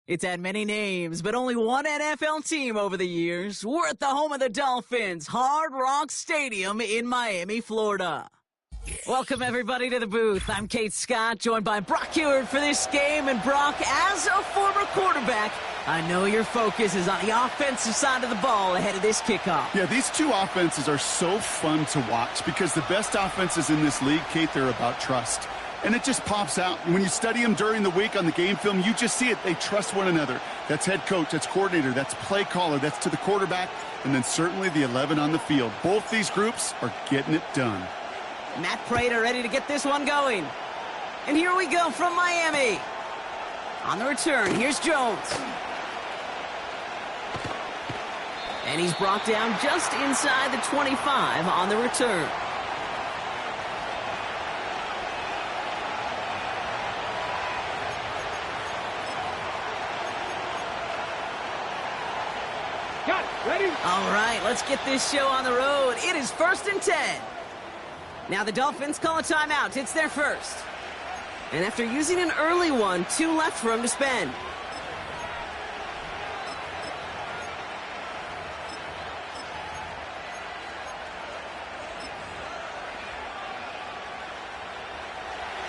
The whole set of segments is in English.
It's had many names, but only one NFL team over the years. We're at the home of the Dolphins, Hard Rock Stadium in Miami, Florida. Welcome, everybody, to the booth. I'm Kate Scott, joined by Brock Heward for this game. And Brock, as a former quarterback, I know your focus is on the offensive side of the ball ahead of this kickoff. Yeah, these two offenses are so fun to watch because the best offenses in this league, Kate, they're about trust. And it just pops out. When you study them during the week on the game film, you just see it. They trust one another. That's head coach, that's coordinator, that's play caller, that's to the quarterback, and then certainly the 11 on the field. Both these groups are getting it done. Matt Prater ready to get this one going. And here we go from Miami. On the return, here's Jones. And he's brought down just inside the 25 on the return. All right, let's get this show on the road. It is 1st and 10. Now the Dolphins call a timeout. It's their first. And after using an early one, 2 left for him to spend.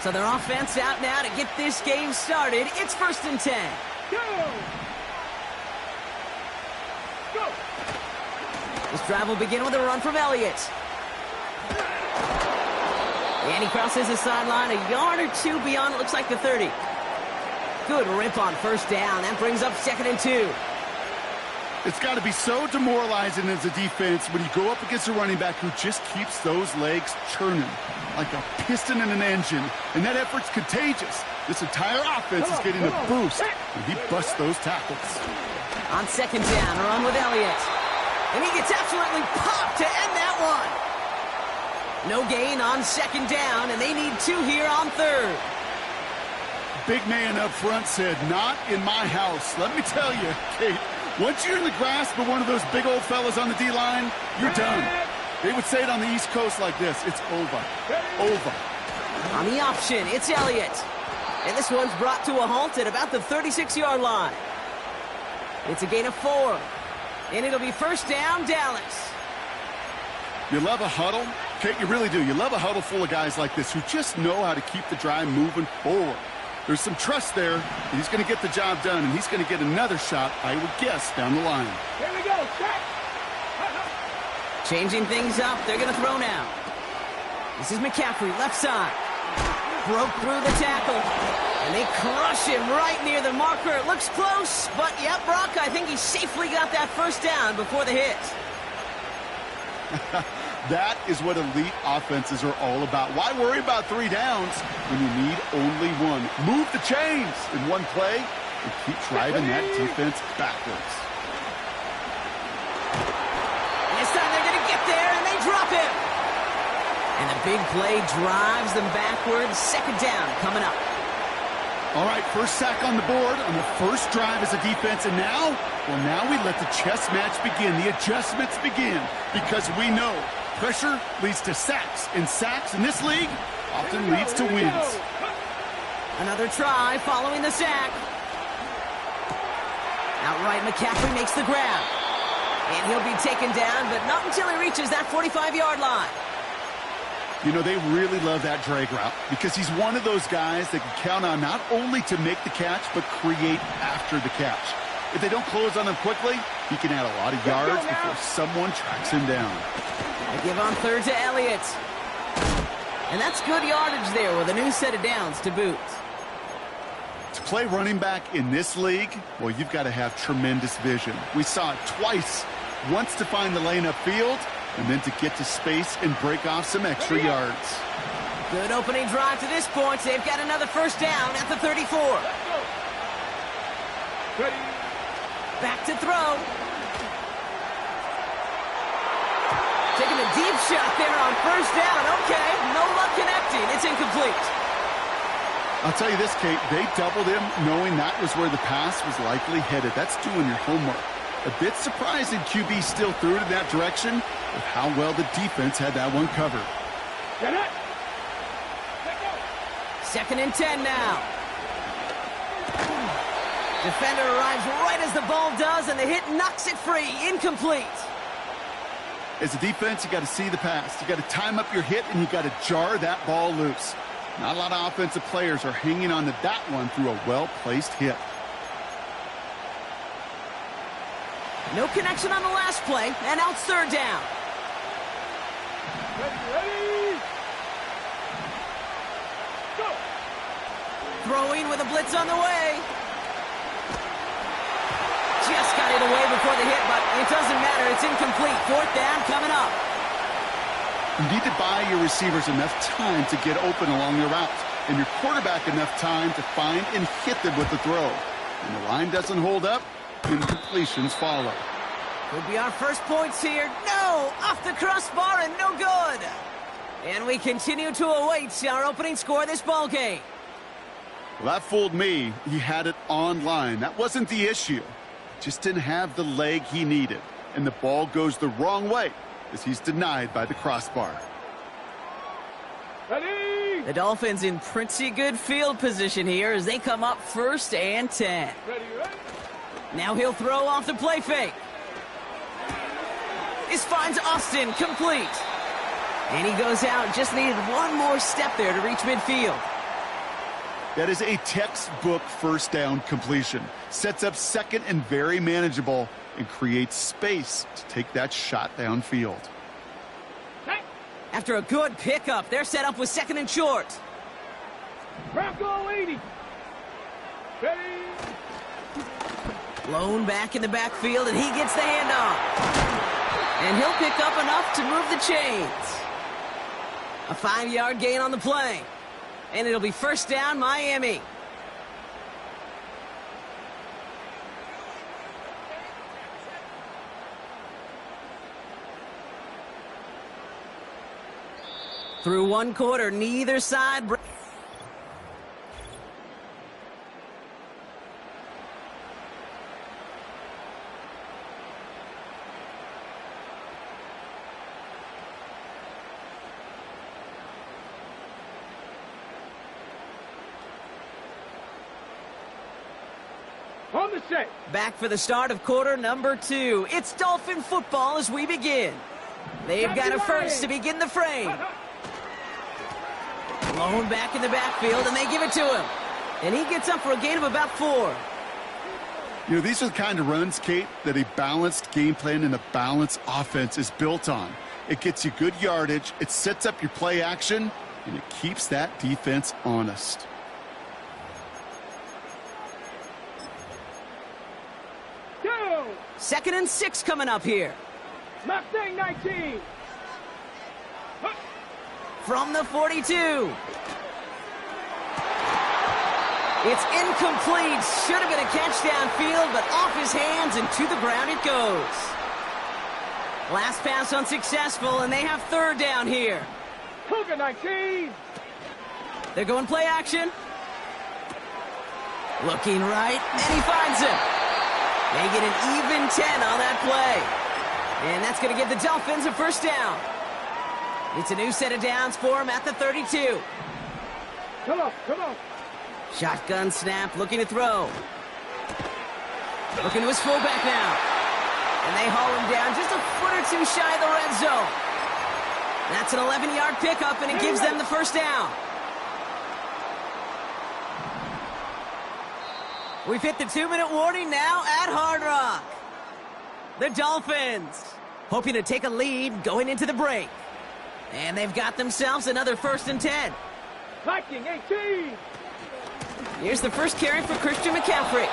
So their offense out now to get this game started. It's 1st and 10. Go! This drive will begin with a run from Elliott. And he crosses the sideline a yard or 2 beyond, it looks like, the 30. Good rip on first down. That brings up 2nd and 2. It's got to be so demoralizing as a defense when you go up against a running back who just keeps those legs churning like a piston in an engine. And that effort's contagious. This entire offense is getting a boost when he busts those tackles. On 2nd down, a run with Elliott. And he gets absolutely popped to end that one. No gain on 2nd down, and they need 2 here on 3rd. Big man up front said, not in my house. Let me tell you, Kate, once you're in the grasp of one of those big old fellas on the D-line, you're done. They would say it on the East Coast like this, it's over. Over. On the option, it's Elliott. And this one's brought to a halt at about the 36-yard line. It's a gain of 4. And it'll be 1st down, Dallas. You love a huddle? Kate, you really do. You love a huddle full of guys like this who just know how to keep the drive moving forward. There's some trust there, and he's going to get the job done, and he's going to get another shot, I would guess, down the line. Here we go. Check. Changing things up. They're going to throw now. This is McCaffrey, left side. Broke through the tackle. And they crush him right near the marker. It looks close, but yeah, Brock, I think he safely got that 1st down before the hit. That is what elite offenses are all about. Why worry about 3 downs when you need only 1? Move the chains in one play and keep driving that defense backwards. This time they're going to get there, and they drop him. And the big play drives them backwards. 2nd down coming up. All right, first sack on the board on the first drive as a defense. And now, well, now we let the chess match begin. The adjustments begin because we know pressure leads to sacks. And sacks in this league often leads to wins. Another try following the sack. Outright, McCaffrey makes the grab. And he'll be taken down, but not until he reaches that 45-yard line. You know, they really love that drag route because he's one of those guys that can count on not only to make the catch, but create after the catch. If they don't close on him quickly, he can add a lot of yards before someone tracks him down. They give on 3rd to Elliott. And that's good yardage there with a new set of downs to boot. To play running back in this league, well, you've got to have tremendous vision. We saw it twice. Once to find the lane upfield, and then to get to space and break off some extra yards. Good opening drive to this point. They've got another 1st down at the 34. Back to throw. Taking a deep shot there on 1st down. Okay, no luck connecting. It's incomplete. I'll tell you this, Kate, they doubled him knowing that was where the pass was likely headed. That's doing your homework. A bit surprising QB still threw it in that direction with how well the defense had that one covered. 2nd and 10 now. Defender arrives right as the ball does, and the hit knocks it free. Incomplete. As a defense, you got to see the pass. You got to time up your hit, and you got to jar that ball loose. Not a lot of offensive players are hanging on to that one through a well-placed hit. No connection on the last play, and now it's third down. Ready. Go. Throwing with a blitz on the way. Just got it away before the hit, but it doesn't matter. It's incomplete. Fourth down coming up. You need to buy your receivers enough time to get open along their routes, and your quarterback enough time to find and hit them with the throw. When the line doesn't hold up, incompletions follow. Could be our first points here. No! Off the crossbar and no good! And we continue to await our opening score of this ball game. Well, that fooled me. He had it online. That wasn't the issue. Just didn't have the leg he needed. And the ball goes the wrong way as he's denied by the crossbar. Ready. The Dolphins in pretty good field position here as they come up 1st and 10. Ready. Now he'll throw off the play fake. This finds Austin complete. And he goes out. Just needed one more step there to reach midfield. That is a textbook first down completion. Sets up second and very manageable and creates space to take that shot downfield. After a good pickup, they're set up with 2nd and short. Bronco 80. Ready. Blown back in the backfield, and he gets the handoff. And he'll pick up enough to move the chains. A 5-yard gain on the play. And it'll be first down, Miami. Through one quarter, neither side. On the set. Back for the start of quarter number 2. It's Dolphin football as we begin. They've got a first to begin the frame. Blown back in the backfield, and they give it to him. And he gets up for a gain of about 4. You know, these are the kind of runs, Kate, that a balanced game plan and a balanced offense is built on. It gets you good yardage, it sets up your play action, and it keeps that defense honest. Go. 2nd and 6 coming up here. Mustang 19. From the 42. It's incomplete. Should have been a catch downfield, but off his hands and to the ground it goes. Last pass unsuccessful, and they have 3rd down here. Cougar 19. They're going play action. Looking right, and he finds him. They get an even 10 on that play. And that's going to give the Dolphins a first down. It's a new set of downs for him at the 32. Come on, come on. Shotgun snap, looking to throw. Looking to his fullback now. And they haul him down just a foot or 2 shy of the red zone. That's an 11-yard pickup, and it gives them the first down. We've hit the 2-minute warning now at Hard Rock. The Dolphins hoping to take a lead going into the break. And they've got themselves another 1st and 10. Viking 18. Here's the first carry for Christian McCaffrey.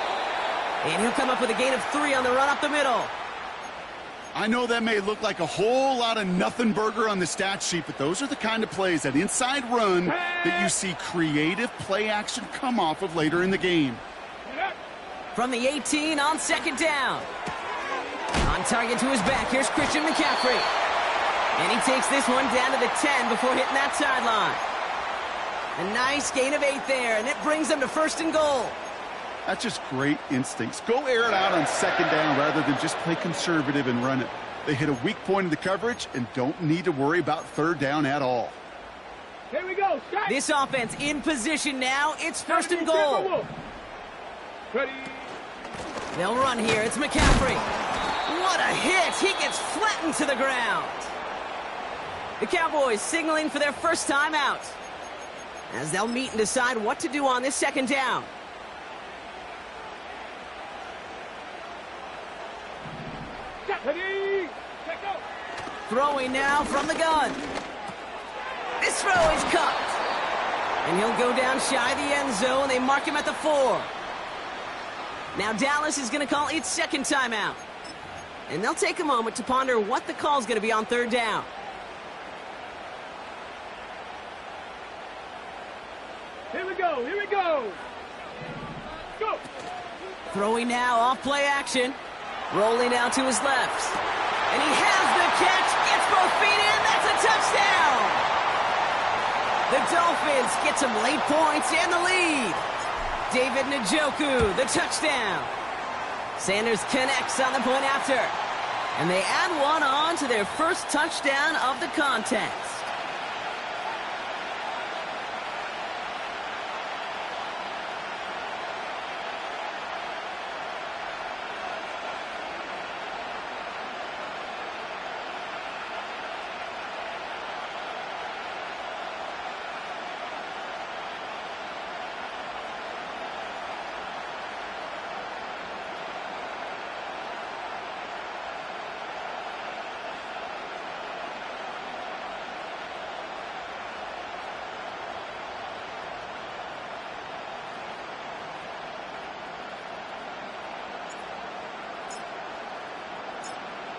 And he'll come up with a gain of 3 on the run up the middle. I know that may look like a whole lot of nothing burger on the stat sheet, but those are the kind of plays, that inside run, that you see creative play action come off of later in the game. From the 18 on 2nd down. On target to his back, here's Christian McCaffrey. And he takes this one down to the 10 before hitting that sideline. A nice gain of 8 there, and it brings them to 1st and goal. That's just great instincts. Go air it out on 2nd down rather than just play conservative and run it. They hit a weak point in the coverage and don't need to worry about 3rd down at all. Here we go, Scott. This offense in position now. It's 1st and goal. Ready. They'll run here. It's McCaffrey. What a hit! He gets flattened to the ground. The Cowboys signaling for their first time out, as they'll meet and decide what to do on this second down. Throwing now from the gun. This throw is caught. And he'll go down shy of the end zone. They mark him at the 4. Now Dallas is going to call its second timeout. And they'll take a moment to ponder what the call is going to be on third down. Here we go, here we go. Go. Throwing now off play action. Rolling out to his left. And he has the catch, gets both feet in, that's a touchdown! The Dolphins get some late points and the lead. David Njoku, the touchdown. Sanders connects on the point after. And they add one on to their first touchdown of the contest.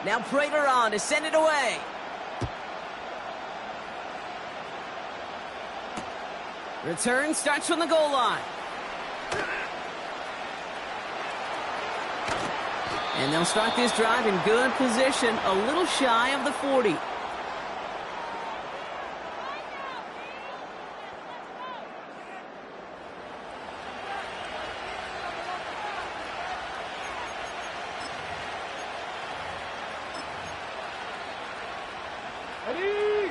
Now Prater on to send it away. Return starts from the goal line. And they'll start this drive in good position, a little shy of the 40.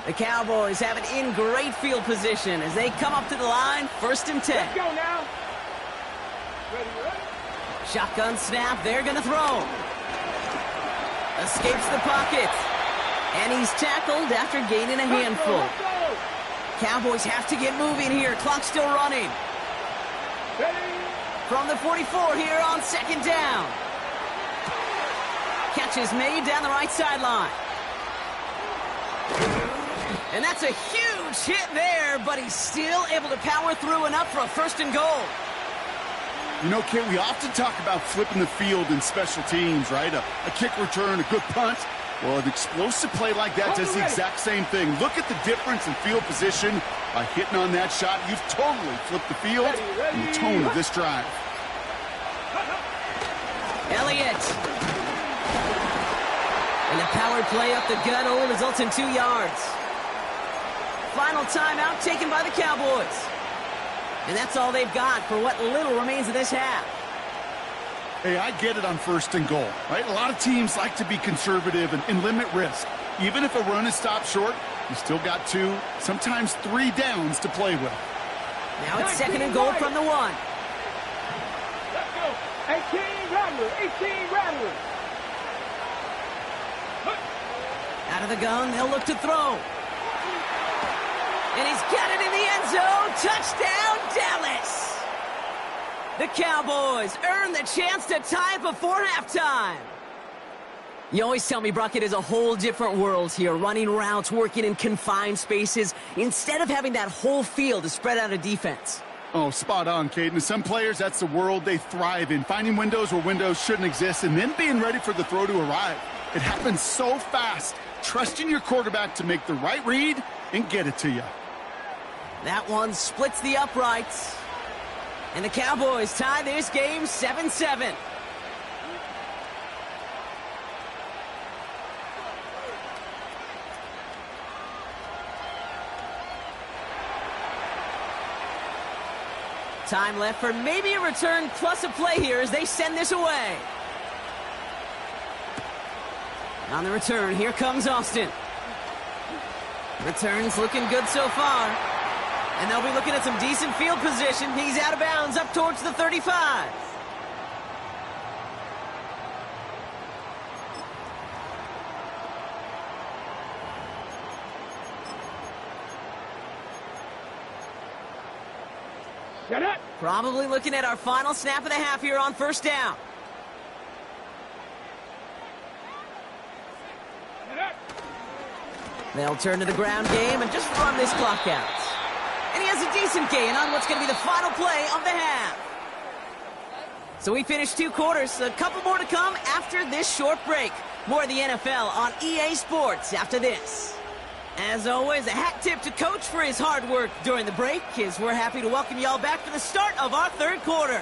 The Cowboys have it in great field position as they come up to the line, 1st and 10. Let's go now. Ready, ready. Shotgun snap, they're going to throw. Escapes the pocket. And he's tackled after gaining a handful. Let's go. Cowboys have to get moving here. Clock still running. Ready. From the 44 here on 2nd down. Catch is made down the right sideline. And that's a huge hit there, but he's still able to power through enough for a 1st and goal. You know, Kate, we often talk about flipping the field in special teams, right? A kick return, a good punt. Well, an explosive play like that does the exact same thing. Look at the difference in field position. By hitting on that shot, you've totally flipped the field and the tone of this drive. Elliott. And a power play up the gut only results in 2 yards. Final timeout taken by the Cowboys. And that's all they've got for what little remains of this half. Hey, I get it on 1st and goal, right? A lot of teams like to be conservative and limit risk. Even if a run is stopped short, you still got 2, sometimes 3 downs to play with. Now it's 2nd and goal from the 1. Let's go. 18 Rattler, 18 Rattler. Out of the gun, they'll look to throw. And he's got it in the end zone. Touchdown, Dallas! The Cowboys earn the chance to tie before halftime. You always tell me, Brock, it is a whole different world here, running routes, working in confined spaces, instead of having that whole field to spread out a defense. Oh, spot on, Caden. Some players, that's the world they thrive in, finding windows where windows shouldn't exist and then being ready for the throw to arrive. It happens so fast. Trusting your quarterback to make the right read and get it to you. That one splits the uprights. And the Cowboys tie this game 7-7. Time left for maybe a return plus a play here as they send this away. On the return, here comes Austin. Return's looking good so far. And they'll be looking at some decent field position. He's out of bounds up towards the 35. Get it. Probably looking at our final snap of the half here on first down. Get it. They'll turn to the ground game and just run this clock out. And he has a decent gain on what's going to be the final play of the half. So we finished 2 quarters. A couple more to come after this short break. More of the NFL on EA Sports after this. As always, a hat tip to Coach for his hard work during the break, as we're happy to welcome y'all back for the start of our third quarter.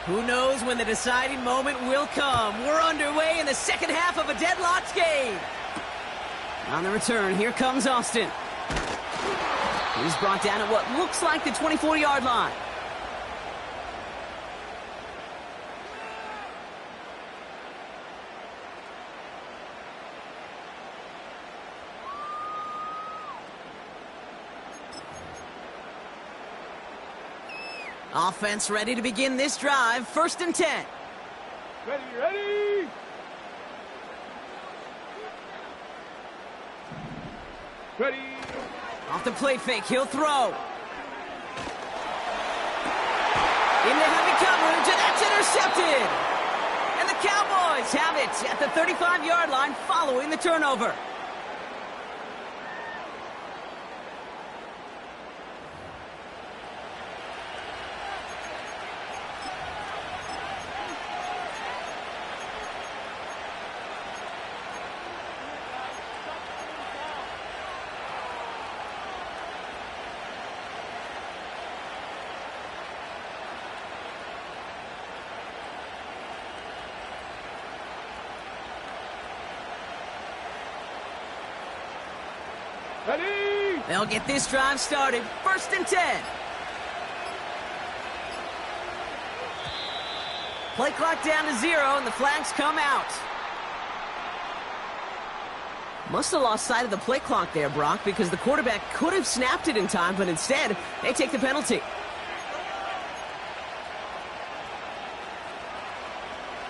Who knows when the deciding moment will come? We're underway in the second half of a deadlocked game. On the return, here comes Austin. He's brought down at what looks like the 24-yard line. Offense ready to begin this drive. 1st and 10. Ready, ready. Ready. Off the play fake, he'll throw. Into heavy coverage, and that's intercepted. And the Cowboys have it at the 35-yard line following the turnover. Ready. They'll get this drive started. 1st and 10. Play clock down to 0, and the flags come out. Must have lost sight of the play clock there, Brock, because the quarterback could have snapped it in time, but instead, they take the penalty.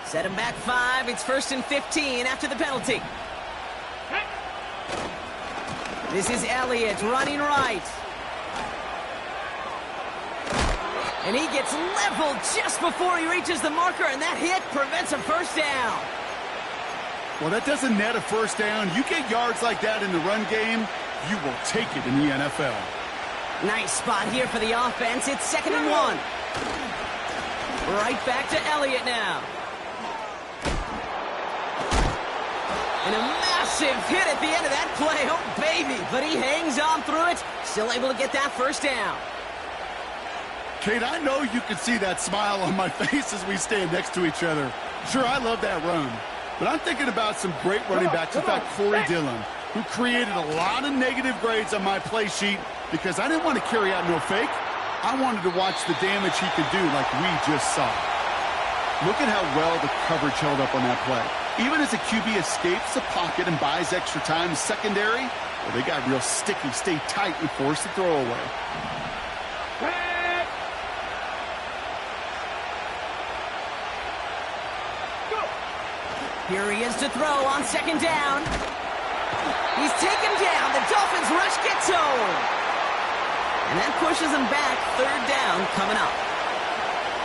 Set him back 5. It's 1st and 15 after the penalty. This is Elliott running right. And he gets leveled just before he reaches the marker, and that hit prevents a first down. Well, that doesn't net a first down. You get yards like that in the run game, you will take it in the NFL. Nice spot here for the offense. It's 2nd and 1. Right back to Elliott now. And a massive hit at the end of that play. Oh, baby. But he hangs on through it. Still able to get that first down. Kate, I know you can see that smile on my face as we stand next to each other. Sure, I love that run. But I'm thinking about some great running backs. In fact, Corey Dillon, who created a lot of negative grades on my play sheet because I didn't want to carry out no fake. I wanted to watch the damage he could do like we just saw. Look at how well the coverage held up on that play. Even as a QB escapes the pocket and buys extra time secondary, well, they got real sticky, stay tight, and force the throw away. Here he is to throw on 2nd down. He's taken down. The Dolphins rush gets home. And that pushes him back. 3rd down coming up.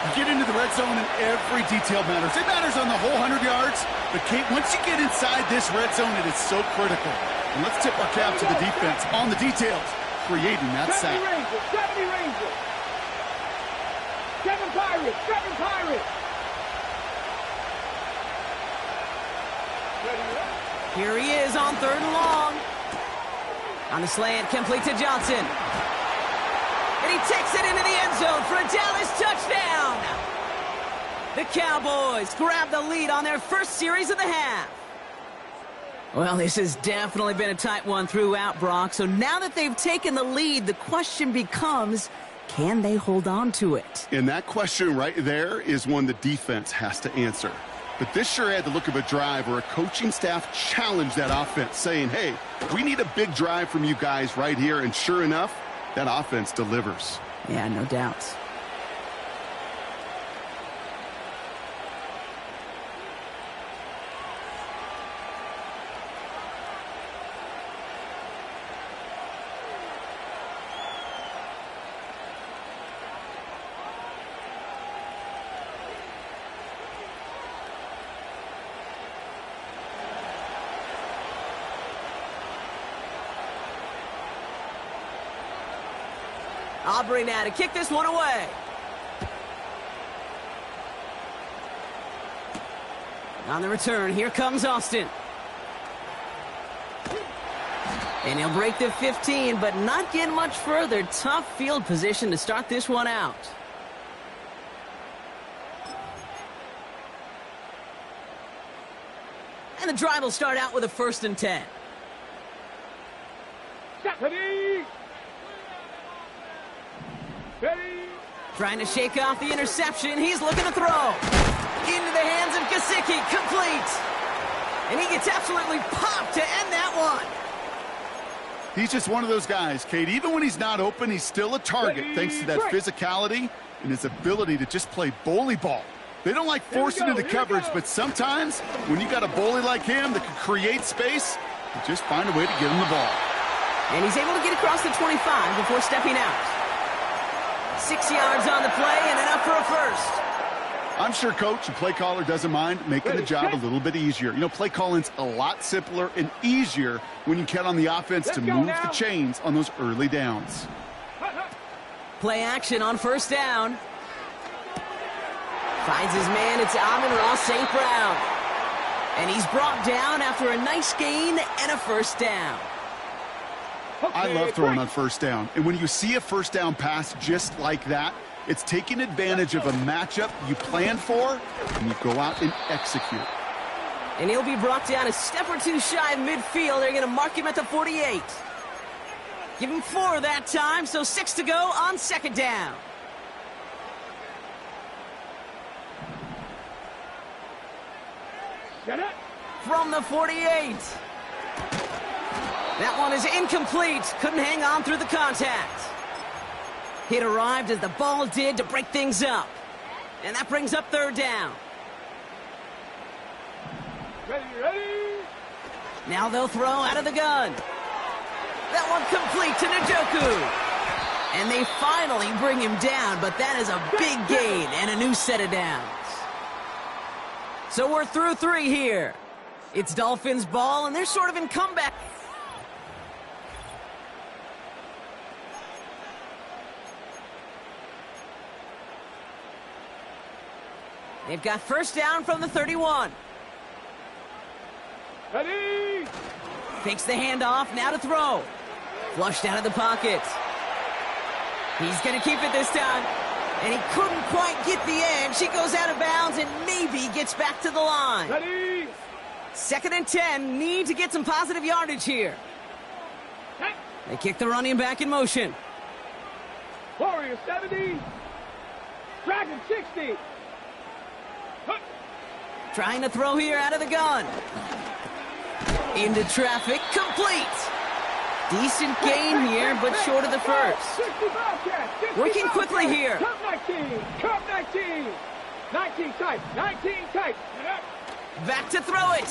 You get into the red zone and every detail matters. It matters on the whole 100 yards. But, Kate, once you get inside this red zone, it is so critical. And let's tip our cap to the defense on the details, creating that sack. 70 Rangers. 7 Pirates. 7 Pirates. Here he is on 3rd and long. On the slant, complete to Johnson. And he takes it into the end zone for a Dallas touchdown. The Cowboys grab the lead on their first series of the half. Well, this has definitely been a tight one throughout, Brock. So now that they've taken the lead, the question becomes, can they hold on to it? And that question right there is one the defense has to answer. But this sure had the look of a drive where a coaching staff challenged that offense, saying, hey, we need a big drive from you guys right here. And sure enough, that offense delivers. Yeah, no doubts. Aubrey now to kick this one away. On the return, here comes Austin. And he'll break the 15, but not get much further. Tough field position to start this one out. And the drive will start out with a 1st and 10. Ready. Ready. Trying to shake off the interception. He's looking to throw. Into the hands of Gesicki. Complete. And he gets absolutely popped to end that one. He's just one of those guys, Kate. Even when he's not open, he's still a target thanks to that physicality and his ability to just play bully ball. They don't like forcing into coverage, but sometimes when you got a bully like him that can create space, you just find a way to get him the ball. And he's able to get across the 25 before stepping out. 6 yards on the play and enough for a first. I'm sure coach and play caller doesn't mind making the job a little bit easier. You know, play calling's a lot simpler and easier when you count on the offense to move the chains on those early downs. Play action on 1st down. Finds his man, it's Amon-Ra St. Brown. And he's brought down after a nice gain and a 1st down. I love throwing on 1st down. And when you see a 1st down pass just like that, it's taking advantage of a matchup you planned for, and you go out and execute. And he'll be brought down a step or two shy of midfield. They're going to mark him at the 48. Give him 4 that time, so 6 to go on 2nd down. From the 48. That one is incomplete. Couldn't hang on through the contact. Hit arrived as the ball did to break things up. And that brings up 3rd down. Ready. Now they'll throw out of the gun. That one complete to Njoku. And they finally bring him down, but that is a big gain and a new set of downs. So we're through 3 here. It's Dolphins ball, and they're sort of in comeback. They've got 1st down from the 31. Ready. Fakes the handoff, now to throw. Flushed out of the pocket. He's going to keep it this time. And he couldn't quite get the edge. He goes out of bounds and maybe gets back to the line. Ready. 2nd and 10. Need to get some positive yardage here. They kick the running back in motion. Warrior 70. Dragon 60. Trying to throw here out of the gun. Into traffic. Complete. Decent gain here, but short of the first. Working quickly here. Cup 19. Cup 19. 19 tight. 19 tight. Back to throw it.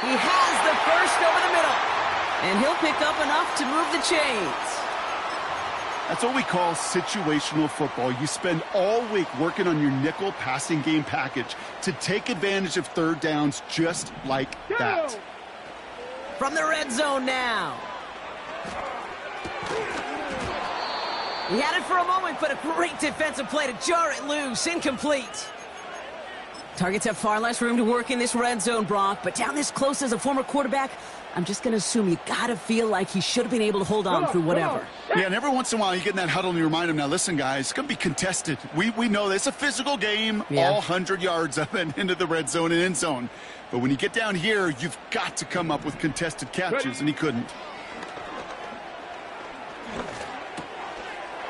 He has the first over the middle. And he'll pick up enough to move the chains. That's what we call situational football. You spend all week working on your nickel passing game package to take advantage of 3rd downs just like that. From the red zone now. He had it for a moment, but a great defensive play to jar it loose. Incomplete. Targets have far less room to work in this red zone, Brock, but down this close as a former quarterback, I'm just going to assume you got to feel like he should have been able to hold on through whatever. Yeah, and every once in a while you get in that huddle and you remind him, now listen, guys, it's going to be contested. We know this. It's a physical game, all 100 yards up and into the red zone and end zone. But when you get down here, you've got to come up with contested catches, and he couldn't.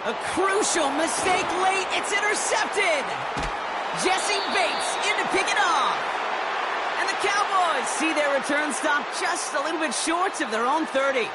A crucial mistake late. It's intercepted. Jesse Bates in to pick it off. And the Cowboys see their return stop just a little bit short of their own 30.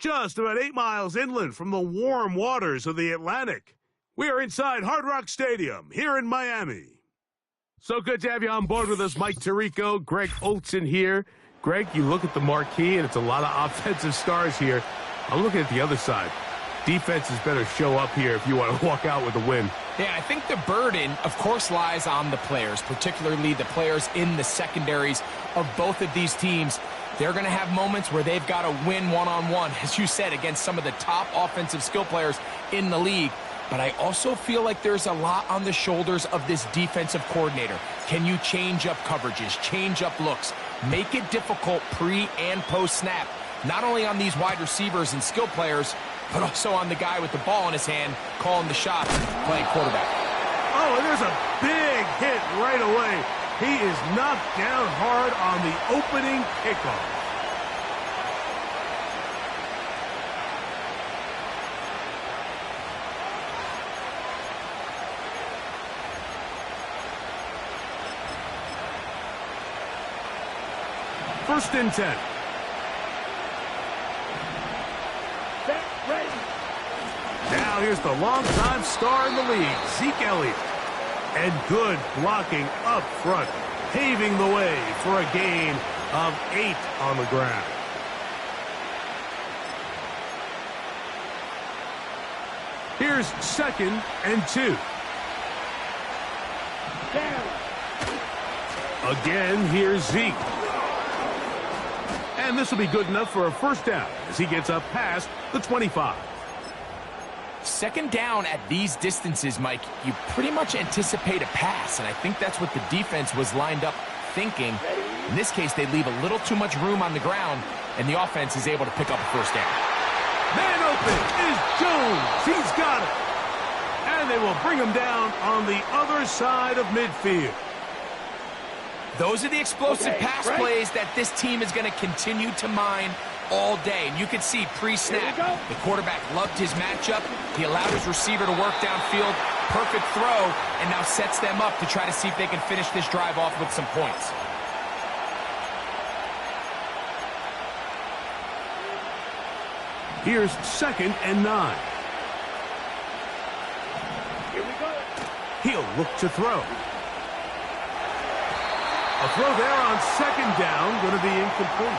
just about 8 miles inland from the warm waters of the Atlantic. We are inside Hard Rock Stadium here in Miami. So good to have you on board with us, Mike Tirico, Greg Olson here. Greg, you look at the marquee, and it's a lot of offensive stars here. I'm looking at the other side. Defenses better show up here if you want to walk out with a win. Yeah, I think the burden, of course, lies on the players, particularly the players in the secondaries of both of these teams. They're going to have moments where they've got to win one-on-one, as you said, against some of the top offensive skill players in the league. But I also feel like there's a lot on the shoulders of this defensive coordinator. Can you change up coverages, change up looks, make it difficult pre- and post-snap, not only on these wide receivers and skill players, but also on the guy with the ball in his hand, calling the shots, playing quarterback. Oh, and there's a big hit right away. He is knocked down hard on the opening kickoff. First and 10. Now here's the longtime star in the league, Zeke Elliott. And good blocking up front, paving the way for a gain of 8 on the ground. Here's 2nd and 2. Again, here's Zeke. And this will be good enough for a first down as he gets up past the 25. Second down at these distances, Mike, you pretty much anticipate a pass, and I think that's what the defense was lined up thinking. In this case, they leave a little too much room on the ground, and the offense is able to pick up a first down. Man open is Jones. He's got it. And they will bring him down on the other side of midfield. Those are the explosive pass plays that this team is going to continue to mine all day. And you can see pre-snap, the quarterback loved his matchup. He allowed his receiver to work downfield. Perfect throw, and now sets them up to try to see if they can finish this drive off with some points. Here's 2nd and 9. Here we go. He'll look to throw. A throw there on 2nd down, going to be incomplete.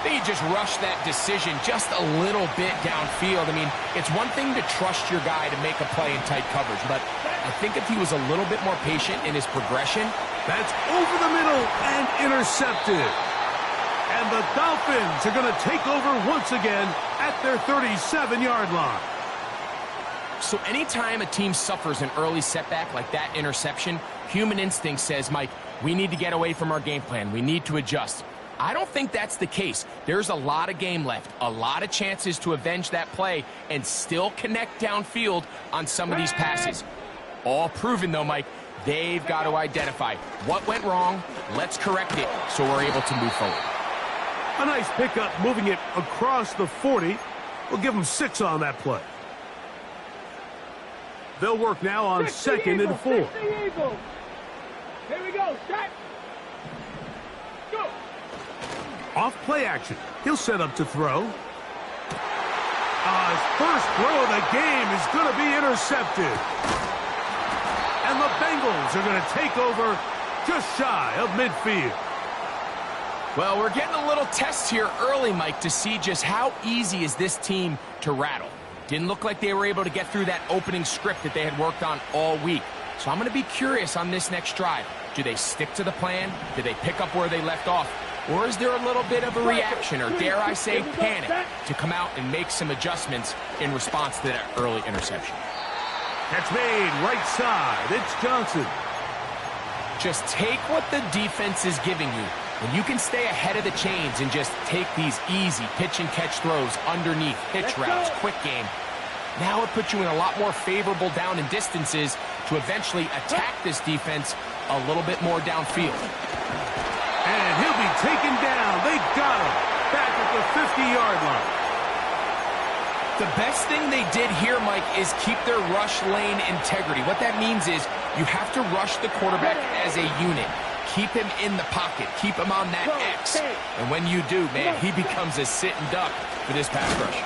They just rushed that decision just a little bit downfield. I mean, it's one thing to trust your guy to make a play in tight coverage, but I think if he was a little bit more patient in his progression. That's over the middle and intercepted. And the Dolphins are going to take over once again at their 37-yard line. So anytime a team suffers an early setback like that interception, human instinct says, Mike, we need to get away from our game plan. We need to adjust. I don't think that's the case. There's a lot of game left, a lot of chances to avenge that play and still connect downfield on some of these passes. All proven, though, Mike, they've got to identify what went wrong, let's correct it so we're able to move forward. A nice pickup moving it across the 40. We'll give them 6 on that play. They'll work now on 2nd and 4. Here we go. Set. Go. Off play action. He'll set up to throw. His first throw of the game is going to be intercepted. And the Bengals are going to take over just shy of midfield. Well, we're getting a little test here early, Mike, to see just how easy is this team to rattle. Didn't look like they were able to get through that opening script that they had worked on all week. So I'm going to be curious on this next drive. Do they stick to the plan? Do they pick up where they left off? Or is there a little bit of a reaction, or dare I say panic, to come out and make some adjustments in response to that early interception? Catch made right side. It's Johnson. Just take what the defense is giving you. When you can stay ahead of the chains and just take these easy pitch and catch throws underneath, hitch routes, quick game, now it puts you in a lot more favorable down and distances to eventually attack this defense a little bit more downfield. And he'll be taken down. They got him back at the 50-yard line. The best thing they did here, Mike, is keep their rush lane integrity. What that means is you have to rush the quarterback as a unit. keep him in the pocket. Keep him on that X. And when you do, man, he becomes a sitting duck for this pass rush.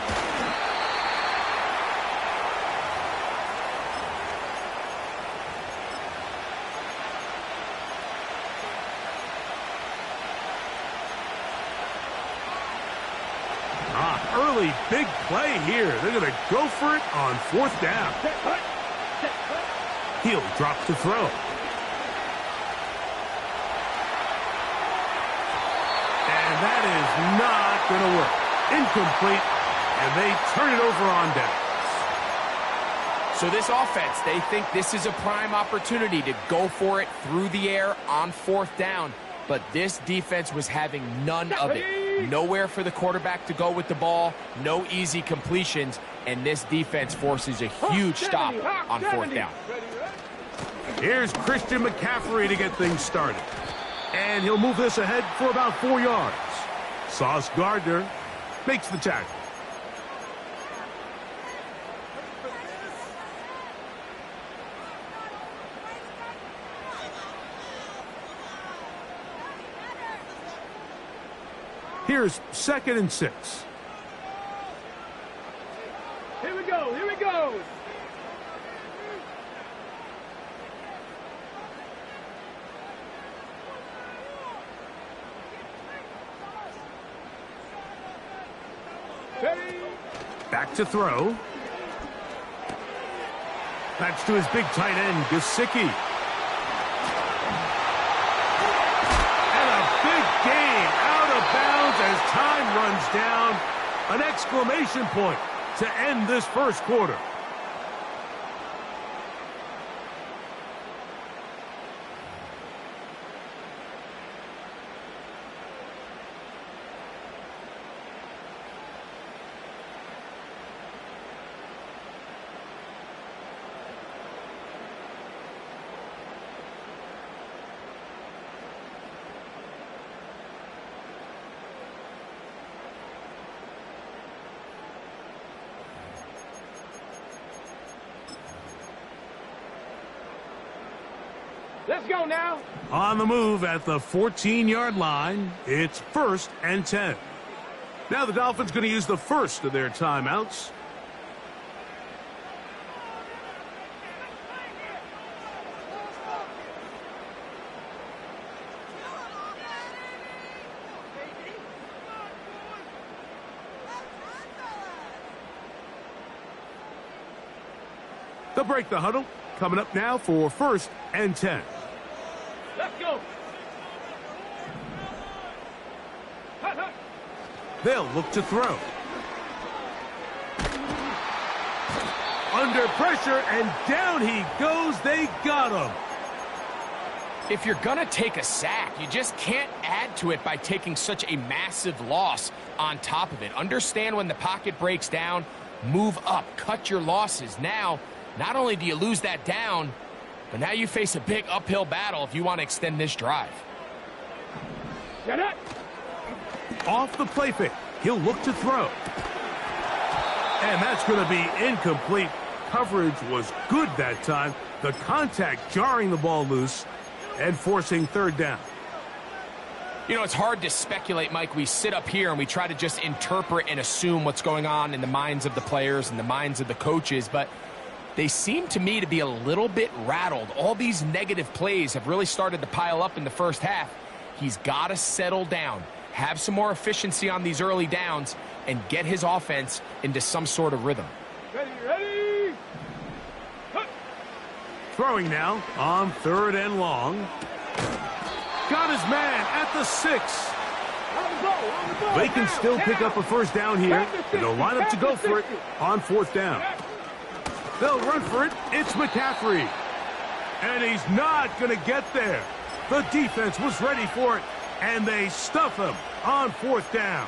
Early big play here. They're going to go for it on 4th down. He'll drop to throw. And that is not going to work. Incomplete, and they turn it over on downs. So this offense, they think this is a prime opportunity to go for it through the air on 4th down. But this defense was having none of it. Nowhere for the quarterback to go with the ball, no easy completions, and this defense forces a huge stop on 4th down. Here's Christian McCaffrey to get things started. And he'll move this ahead for about 4 yards. Sauce Gardner makes the tackle. Here's 2nd and 6. Here we go, here we go. Back to throw. That's to his big tight end, Gesicki. And a big gain out of bounds as time runs down. An exclamation point to end this first quarter. Let's go now. On the move at the 14-yard line, it's 1st and 10. Now the Dolphins going to use the first of their timeouts. They'll break the huddle. Coming up now for 1st and 10. Let's go. They'll look to throw. Under pressure, and down he goes. They got him. If you're going to take a sack, you just can't add to it by taking such a massive loss on top of it. Understand when the pocket breaks down, move up, cut your losses. Now, not only do you lose that down, but now you face a big uphill battle if you want to extend this drive. Get it. Off the play fake, he'll look to throw. And that's going to be incomplete. Coverage was good that time. The contact jarring the ball loose and forcing 3rd down. You know, it's hard to speculate, Mike. We sit up here and we try to just interpret and assume what's going on in the minds of the players and the minds of the coaches, but they seem to me to be a little bit rattled. All these negative plays have really started to pile up in the first half. He's got to settle down, have some more efficiency on these early downs, and get his offense into some sort of rhythm. Ready. Throwing now on 3rd and long. Got his man at the 6. They can still pick up a 1st down here, and they'll line up to go for it on 4th down. They'll run for it. It's McCaffrey. And he's not going to get there. The defense was ready for it, and they stuff him on 4th down.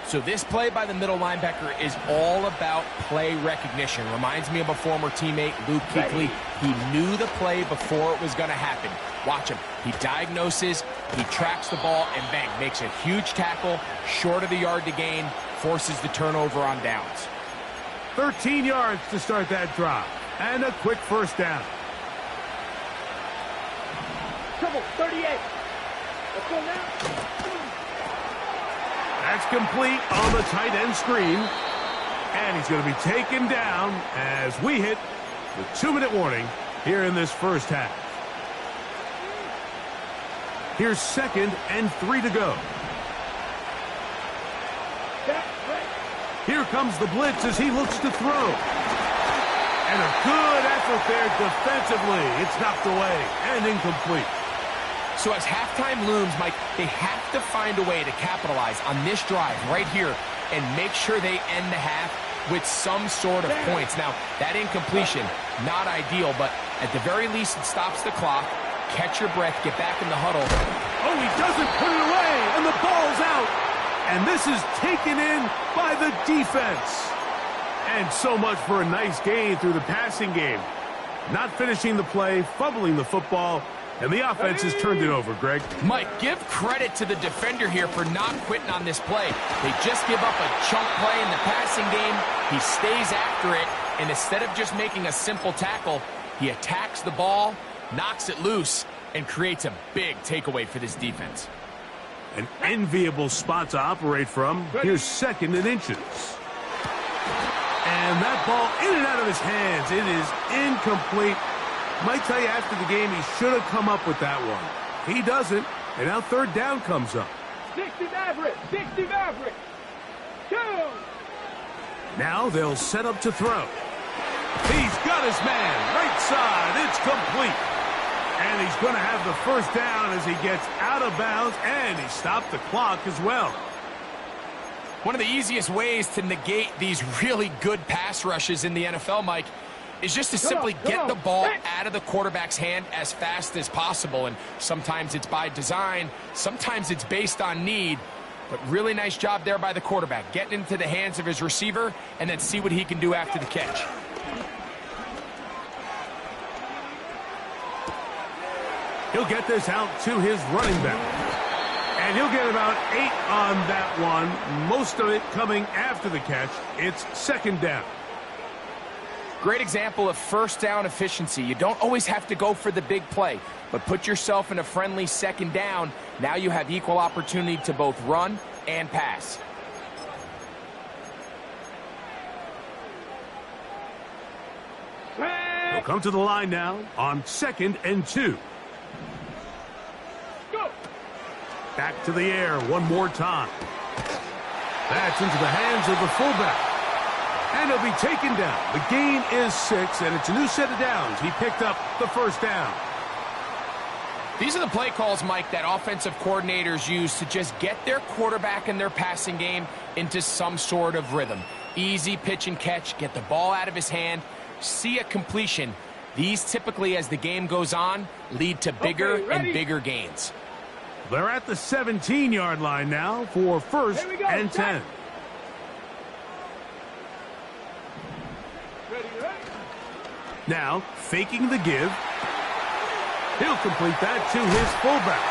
So this play by the middle linebacker is all about play recognition. Reminds me of a former teammate, Luke Kuechly. He knew the play before it was going to happen. Watch him. He diagnoses, he tracks the ball, and bang, makes a huge tackle, short of the yard to gain, forces the turnover on downs. 13 yards to start that drive, and a quick 1st down. Come on, 38. Let's go now. That's complete on the tight end screen. And he's going to be taken down as we hit the 2-minute warning here in this first half. Here's 2nd and 3 to go. Here comes the blitz as he looks to throw. And a good effort there defensively. It's knocked away and incomplete. So as halftime looms, Mike, they have to find a way to capitalize on this drive right here and make sure they end the half with some sort of points. Now, that incompletion, not ideal, but at the very least, it stops the clock. Catch your breath, get back in the huddle. Oh, he doesn't put it away, and the ball's out. And this is taken in by the defense. And so much for a nice gain through the passing game. Not finishing the play, fumbling the football, and the offense has turned it over, Greg. Mike, give credit to the defender here for not quitting on this play. They just give up a chunk play in the passing game. He stays after it, and instead of just making a simple tackle, he attacks the ball, knocks it loose, and creates a big takeaway for this defense. An enviable spot to operate from. Here's 2nd and inches. And that ball in and out of his hands. It is incomplete. Might tell you after the game he should have come up with that one. He doesn't, and now 3rd down comes up. 60 Maverick, 60 Maverick. 2. Now they'll set up to throw. He's got his man, right side, it's complete. And he's going to have the 1st down as he gets out of bounds, and he stopped the clock as well. One of the easiest ways to negate these really good pass rushes in the NFL, Mike, is just to simply get the ball out of the quarterback's hand as fast as possible. And sometimes it's by design, sometimes it's based on need. But really nice job there by the quarterback, getting into the hands of his receiver and then see what he can do after the catch. He'll get this out to his running back. And he'll get about 8 on that one, most of it coming after the catch. It's 2nd down. Great example of 1st down efficiency. You don't always have to go for the big play, but put yourself in a friendly 2nd down. Now you have equal opportunity to both run and pass. He'll come to the line now on 2nd and 2. Back to the air one more time. That's into the hands of the fullback. And he'll be taken down. The gain is 6, and it's a new set of downs. He picked up the 1st down. These are the play calls, Mike, that offensive coordinators use to just get their quarterback and their passing game into some sort of rhythm. Easy pitch and catch, get the ball out of his hand, see a completion. These typically, as the game goes on, lead to bigger and bigger gains. They're at the 17-yard line now for 1st and 10. Now, faking the give. He'll complete that to his fullback.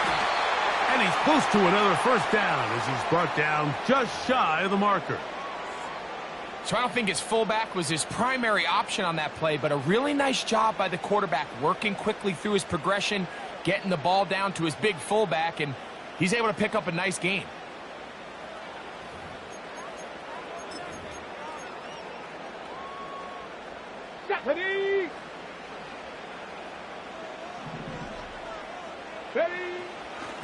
And he's close to another 1st down as he's brought down just shy of the marker. So I don't think his fullback was his primary option on that play, but a really nice job by the quarterback working quickly through his progression, getting the ball down to his big fullback, and he's able to pick up a nice gain. Ready. Ready.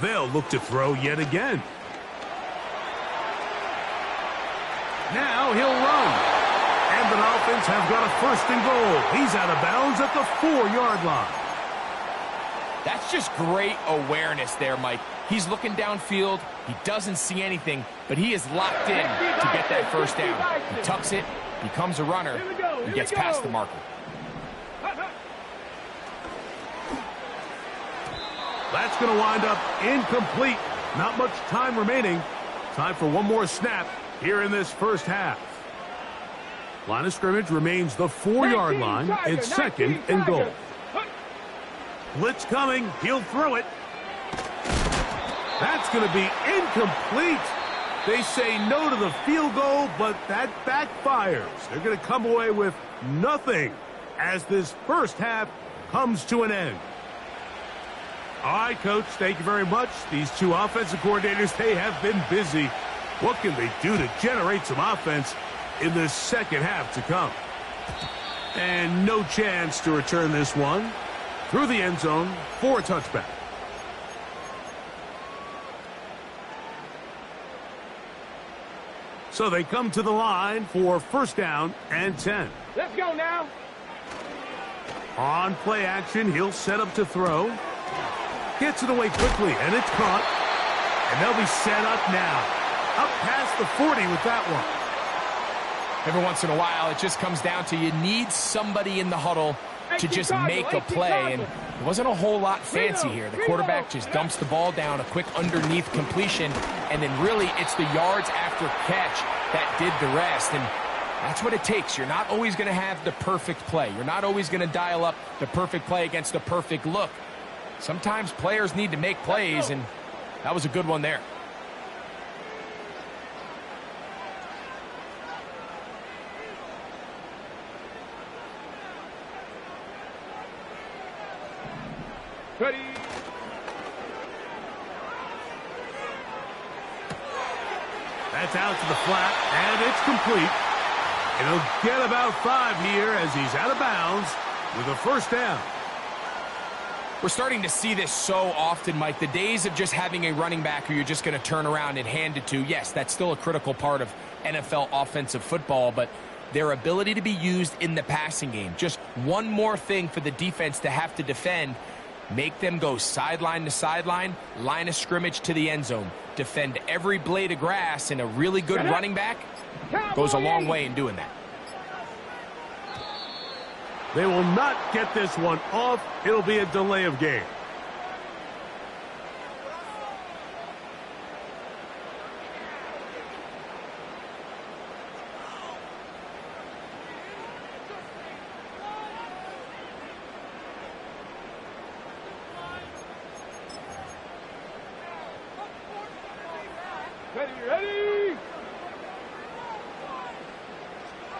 They'll look to throw yet again. Now he'll run. And the Dolphins have got a 1st and goal. He's out of bounds at the 4-yard line. That's just great awareness there, Mike. He's looking downfield. He doesn't see anything, but he is locked in to get that 1st down. He tucks it, becomes a runner, and gets past the marker. That's going to wind up incomplete. Not much time remaining. Time for one more snap here in this 1st half. Line of scrimmage remains the 4-yard line. It's 2nd and goal. Blitz coming. He'll throw it. That's going to be incomplete. They say no to the field goal, but that backfires. They're going to come away with nothing as this 1st half comes to an end. All right, Coach, thank you very much. These two offensive coordinators, they have been busy. What can they do to generate some offense in the second half to come? And no chance to return this one through the end zone for a touchback. So they come to the line for first down and 10. Let's go now. On play action, he'll set up to throw. Gets it away quickly, and it's caught. And they'll be set up now. Up past the 40 with that one. Every once in a while, it just comes down to you need somebody in the huddle to just make a play. And it wasn't a whole lot fancy here. The quarterback just dumps the ball down, a quick underneath completion, and then really it's the yards after catch that did the rest. And that's what it takes. You're not always going to have the perfect play. You're not always going to dial up the perfect play against the perfect look. Sometimes players need to make plays, and that was a good one there. Ready. That's out to the flat, and it's complete. And he'll get about 5 here as he's out of bounds with a first down. We're starting to see this so often, Mike. The days of just having a running back who you're just going to turn around and hand it to, yes, that's still a critical part of NFL offensive football, but their ability to be used in the passing game, just one more thing for the defense to have to defend, make them go sideline to sideline, line of scrimmage to the end zone, defend every blade of grass, and a really good running back goes a long way in doing that. They will not get this one off. It'll be a delay of game. Ready, ready.